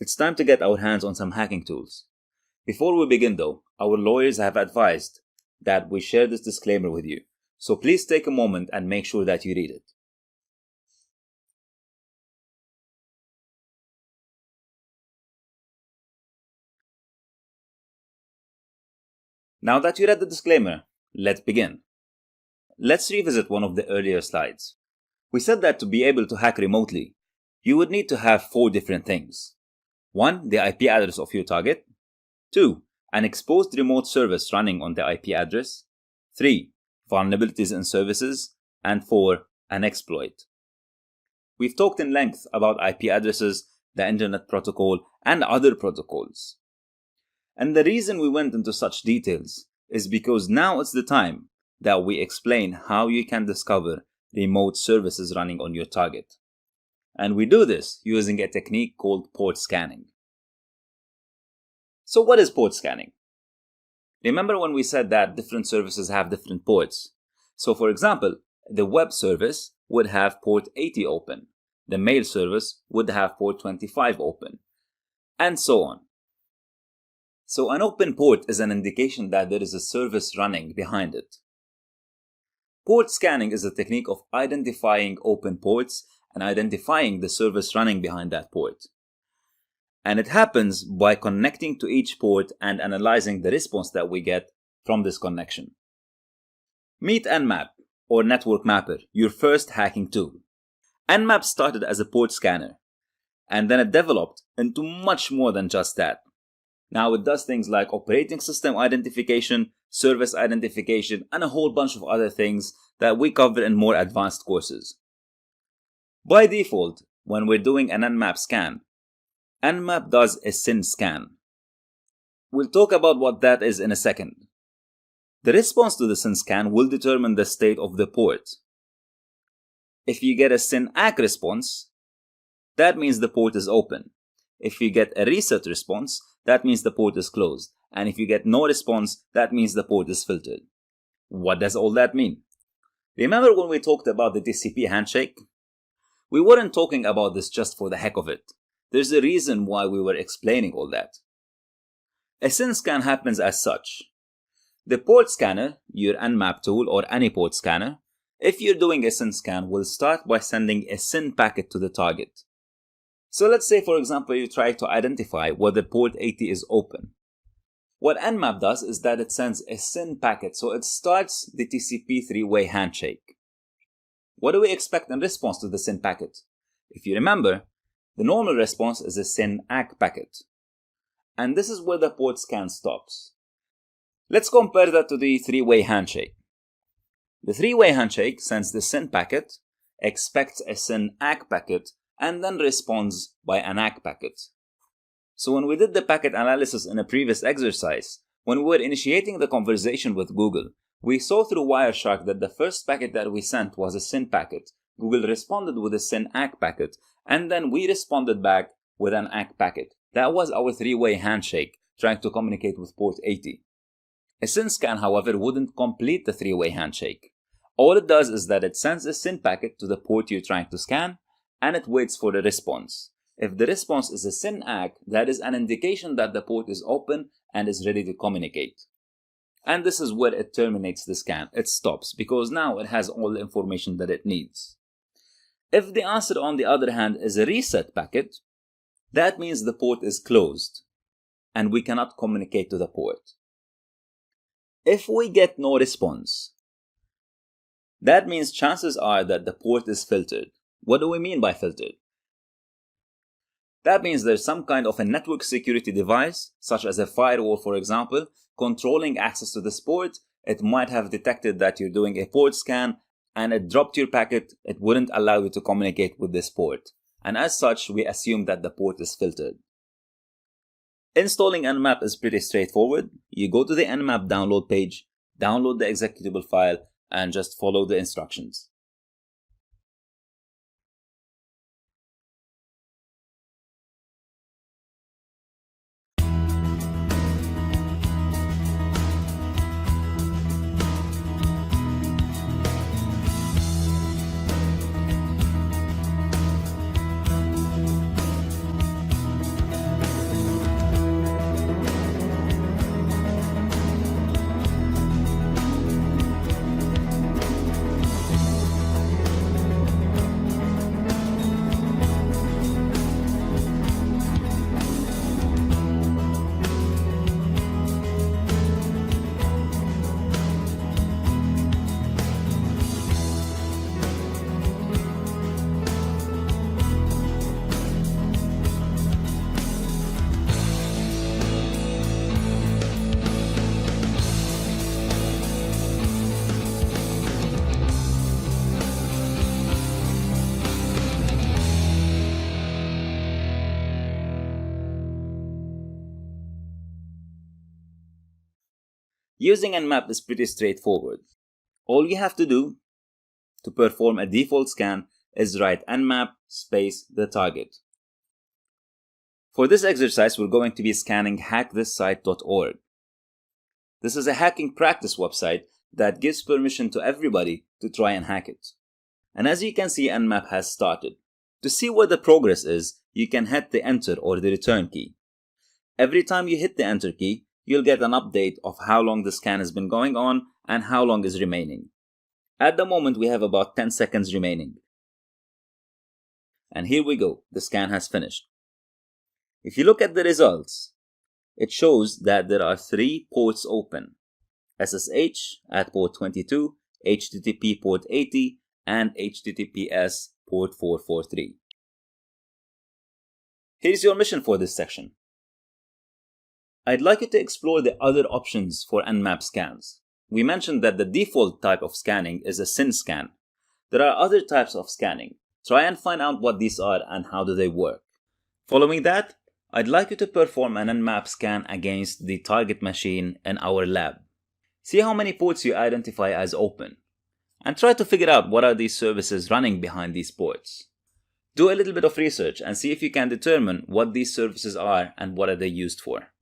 It's time to get our hands on some hacking tools. Before we begin though, our lawyers have advised that we share this disclaimer with you, so please take a moment and make sure that you read it. Now that you read the disclaimer, let's begin. Let's revisit one of the earlier slides. We said that to be able to hack remotely, you would need to have 4 different things. 1. The IP address of your target. 2. An exposed remote service running on the IP address. 3. Vulnerabilities in services. And 4. An exploit. We've talked in length about IP addresses, the Internet Protocol, and other protocols. And the reason we went into such details is because now it's the time that we explain how you can discover remote services running on your target. And we do this using a technique called port scanning. So what is port scanning? Remember when we said that different services have different ports? So for example, the web service would have port 80 open. The mail service would have port 25 open. And so on. So an open port is an indication that there is a service running behind it. Port scanning is a technique of identifying open ports and identifying the service running behind that port. And it happens by connecting to each port and analyzing the response that we get from this connection. Meet Nmap, or Network Mapper, your first hacking tool. Nmap started as a port scanner, and then it developed into much more than just that. Now it does things like operating system identification, service identification, and a whole bunch of other things that we cover in more advanced courses. By default, when we're doing an Nmap scan, Nmap does a SYN scan. We'll talk about what that is in a second. The response to the SYN scan will determine the state of the port. If you get a SYN ACK response, that means the port is open. If you get a reset response, that means the port is closed. And if you get no response, that means the port is filtered. What does all that mean? Remember when we talked about the TCP handshake? We weren't talking about this just for the heck of it. There's a reason why we were explaining all that. A SYN scan happens as such. The port scanner, your Nmap tool or any port scanner, if you're doing a SYN scan, will start by sending a SYN packet to the target. So let's say, for example, you try to identify whether port 80 is open. What Nmap does is that it sends a SYN packet, so it starts the TCP three-way handshake. What do we expect in response to the SYN packet? If you remember, the normal response is a SYN ACK packet. And this is where the port scan stops. Let's compare that to the three-way handshake. The three-way handshake sends the SYN packet, expects a SYN ACK packet, and then responds by an ACK packet. So when we did the packet analysis in a previous exercise, when we were initiating the conversation with Google, we saw through Wireshark that the first packet that we sent was a SYN packet. Google responded with a SYN ACK packet, and then we responded back with an ACK packet. That was our three-way handshake, trying to communicate with port 80. A SYN scan, however, wouldn't complete the three-way handshake. All it does is that it sends a SYN packet to the port you're trying to scan, and it waits for the response. If the response is a SYN ACK, that is an indication that the port is open and is ready to communicate. And this is where it terminates the scan. It stops because now it has all the information that it needs. If the answer, on the other hand, is a reset packet, that means the port is closed and we cannot communicate to the port. If we get no response, that means chances are that the port is filtered. What do we mean by filtered? That means there's some kind of a network security device, such as a firewall, for example, controlling access to this port. It might have detected that you're doing a port scan and it dropped your packet. It wouldn't allow you to communicate with this port. And as such, we assume that the port is filtered. Installing Nmap is pretty straightforward. You go to the Nmap download page, download the executable file, and just follow the instructions. Using Nmap is pretty straightforward. All you have to do to perform a default scan is write nmap space the target. For this exercise, we're going to be scanning hackthisite.org. This is a hacking practice website that gives permission to everybody to try and hack it. And as you can see, Nmap has started. To see what the progress is, you can hit the enter or the return key. Every time you hit the enter key, you'll get an update of how long the scan has been going on and how long is remaining. At the moment, we have about 10 seconds remaining. And here we go, the scan has finished. If you look at the results, it shows that there are 3 ports open: SSH at port 22, HTTP port 80, and HTTPS port 443. Here's your mission for this section. I'd like you to explore the other options for Nmap scans. We mentioned that the default type of scanning is a SYN scan. There are other types of scanning. Try and find out what these are and how do they work. Following that, I'd like you to perform an Nmap scan against the target machine in our lab. See how many ports you identify as open, and try to figure out what are these services running behind these ports. Do a little bit of research and see if you can determine what these services are and what are they used for.